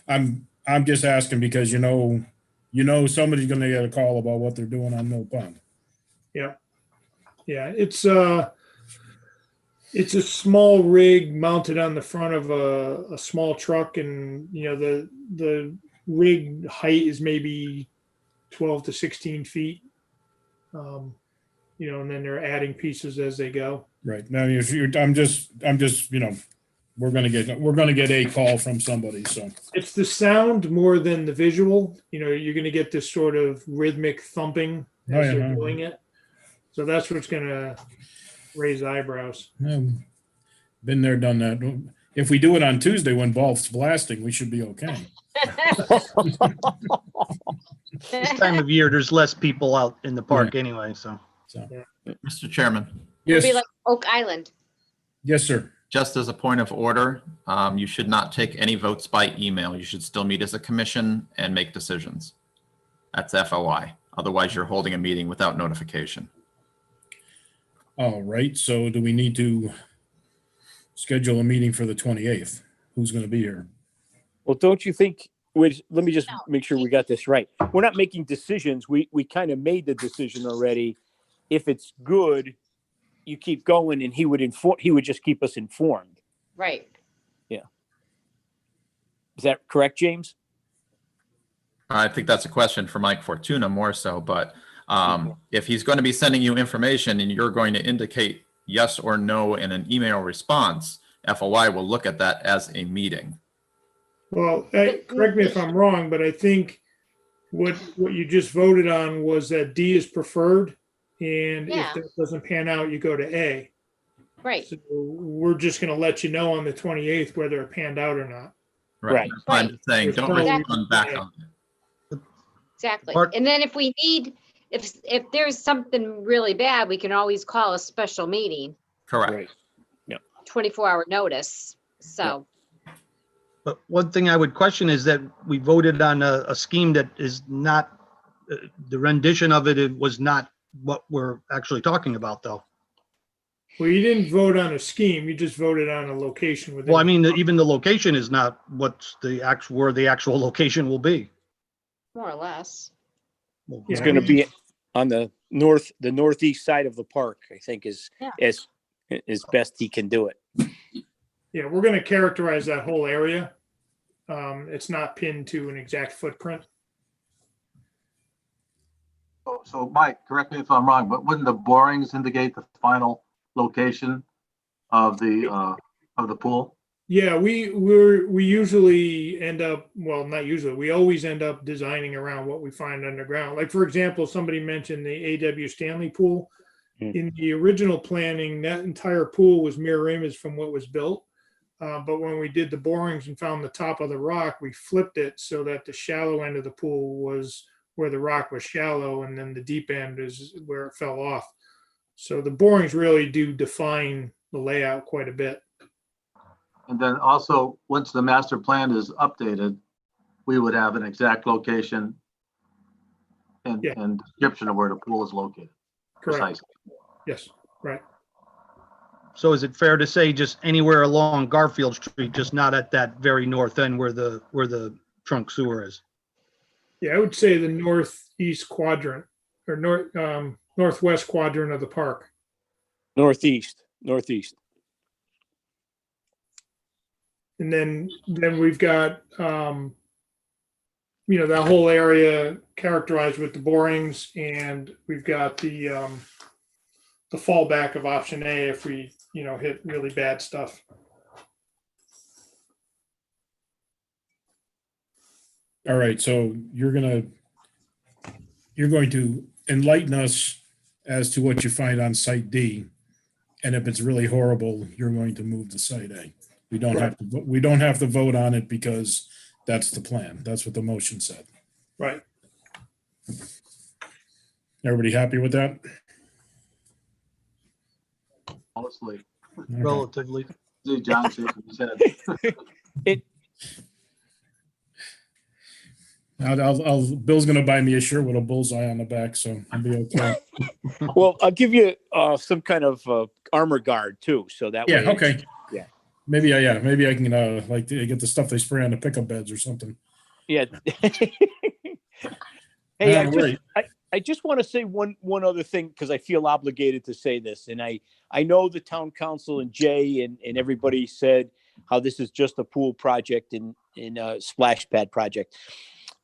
I'm just asking because somebody's going to get a call about what they're doing on Mill Pond. Yeah, it's a small rig mounted on the front of a small truck, and the rig height is maybe 12 to 16 feet. And then they're adding pieces as they go. Right. Now, I'm just, we're gonna get a call from somebody. So it's the sound more than the visual. You're gonna get this sort of rhythmic thumping as they're doing it. So that's what's gonna raise eyebrows. Been there, done that. If we do it on Tuesday when ball's blasting, we should be okay. This time of year, there's less people out in the park anyway, so. Mr. Chairman, Yes, It'll be like Oak Island. yes, sir. just as a point of order, you should not take any votes by email. You should still meet as a commission and make decisions. That's FOI. Otherwise, you're holding a meeting without notification. All right, so do we need to schedule a meeting for the 28th? Who's going to be here? Well, don't you think, let me just make sure we got this right. We're not making decisions. We kind of made the decision already. If it's good, you keep going, and he would just keep us informed. Right. Yeah. Is that correct, James? I think that's a question for Mike Fortuna more so, but if he's going to be sending you information and you're going to indicate yes or no in an email response, FOI will look at that as a meeting. Well, correct me if I'm wrong, but I think what you just voted on was that D is preferred, and Yeah. if that doesn't pan out, you go to A. Right. So we're just going to let you know on the 28th whether it panned out or not. Right. That's why I'm just saying, don't respond back on it. Exactly. And then if we need, if there's something really bad, we can always call a special meeting, Correct. Right. 24-hour notice. So But one thing I would question is that we voted on a scheme that is not, the rendition of it was not what we're actually talking about, though. Well, you didn't vote on a scheme, you just voted on a location within. Well, I mean, even the location is not what's the actual, where the actual location will be. More or less. It's Yeah, going to we- be on the northeast side of the park, I think is Yeah. as best he can do it. Yeah, we're gonna characterize that whole area. It's not pinned to an exact footprint. So Mike, correct me if I'm wrong, but wouldn't the borings indicate the final location of the pool? Yeah, we usually end up, well, not usually, we always end up designing around what we find underground. Like, for example, somebody mentioned the A.W. Stanley pool. Hmm. In the original planning, that entire pool was mirror image from what was built. But when we did the borings and found the top of the rock, we flipped it so that the shallow end of the pool was where the rock was shallow, and then the deep end is where it fell off. So the borings really do define the layout quite a bit. And then also, once the master plan is updated, we would have an exact location and, Yeah. and description of where the pool is located. Correct. Precisely. Yes, right. So is it fair to say just anywhere along Garfield Street, just not at that very north end where the trunk sewer is? Yeah, I would say the northeast quadrant or northwest quadrant of the park. Northeast. And then we've got, that whole area characterized with the borings, and we've got the fallback of option A if we, hit really bad stuff. All right, so you're going to enlighten us as to what you find on site D. And if it's really horrible, you're going to move to site A. We don't have to vote on it because that's the plan. That's what the motion said. Right. Everybody happy with that? Honestly, Okay. Relatively. see John shaking his head. Bill's gonna buy me a shirt with a bullseye on the back, so I'll be okay. Well, I'll give you some kind of armor guard too, so that Yeah, way. okay. Yeah. Maybe I can like get the stuff they spray on the pickup beds or something. Yeah. Hey, All right. I just want to say one other thing because I feel obligated to say this, and I know the town council and Jay and everybody said how this is just a pool project and a splash pad project,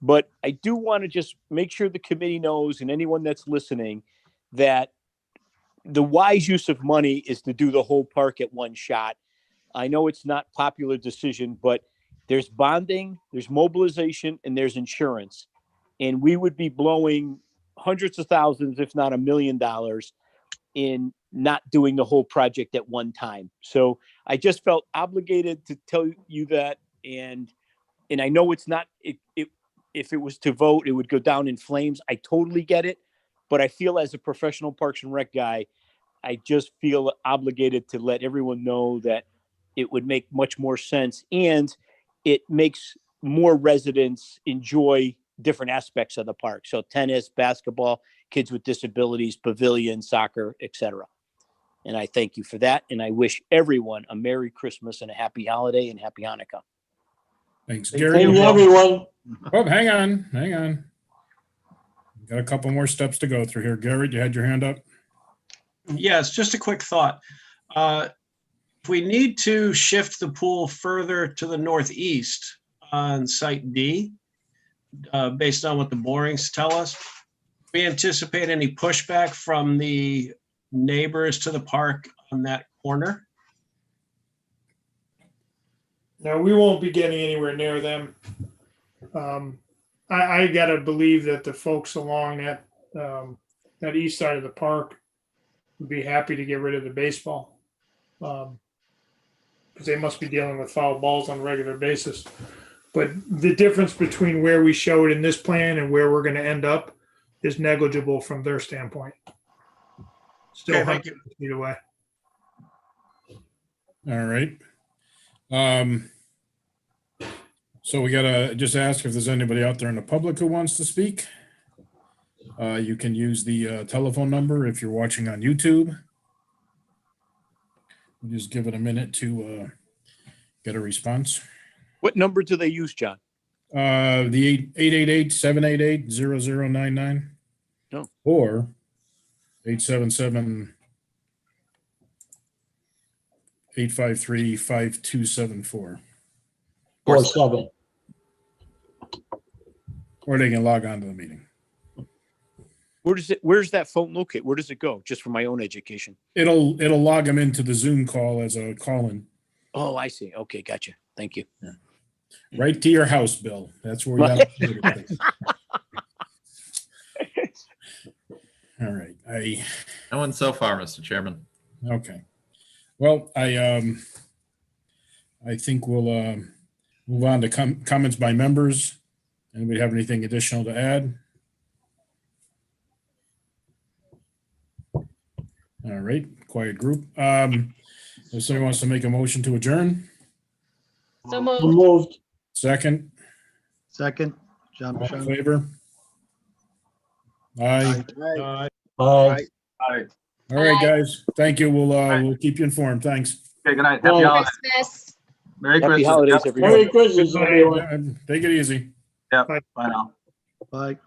but I do want to just make sure the committee knows and anyone that's listening that the wise use of money is to do the whole park at one shot. I know it's not a popular decision, but there's bonding, there's mobilization, and there's insurance. And we would be blowing hundreds of thousands, if not $1 million, in not doing the whole project at one time. So I just felt obligated to tell you that. And I know it's not, if it was to vote, it would go down in flames. I totally get it. But I feel as a professional Parks and Rec guy, I just feel obligated to let everyone know that it would make much more sense. And it makes more residents enjoy different aspects of the park. So tennis, basketball, kids with disabilities, pavilion, soccer, etc. And I thank you for that. And I wish everyone a Merry Christmas and a happy holiday and happy Hanukkah. Thanks, Thank Gary. you, everyone. Oh, hang on. Got a couple more steps to go through here. Gary, you had your hand up? Yes, just a quick thought. If we need to shift the pool further to the northeast on site D, based on what the borings tell us, we anticipate any pushback from the neighbors to the park on that corner? No, we won't be getting anywhere near them. I gotta believe that the folks along that east side of the park would be happy to get rid of the baseball. Because they must be dealing with foul balls on a regular basis. But the difference between where we show it in this plan and where we're gonna end up is negligible from their standpoint. Still Okay, thank 100 feet away. All right. So we gotta just ask if there's anybody out there in the public who wants to speak. You can use the telephone number if you're watching on YouTube. We'll just give it a minute to get a response. What number do they use, John? The 888-788-0099. No. Or 877-853-5274. 47. Or they can log on to the meeting. Where's that phone locate? Where does it go? Just for my own education. It'll log them into the Zoom call as a call-in. Oh, I see. Okay, gotcha. Thank you. Yeah. Right to your house, Bill. That's where we got. All right. No one so far, Mr. Chairman. Okay. Well, I think we'll move on to comments by members. Anybody have anything additional to add? All right, quiet group. If somebody wants to make a motion to adjourn, So So moved. moved. second, Second, John all in Bouchard. favor? Aye. Right. Aye. Aye. All right, Aye. guys. Thank you. We'll keep you informed. Thanks. Okay, good night. Well, Happy holidays. Christmas. Merry Happy Christmas. holidays, Yep. everybody. Merry Christmas, everyone. Take it easy. Yep. Bye now. Bye.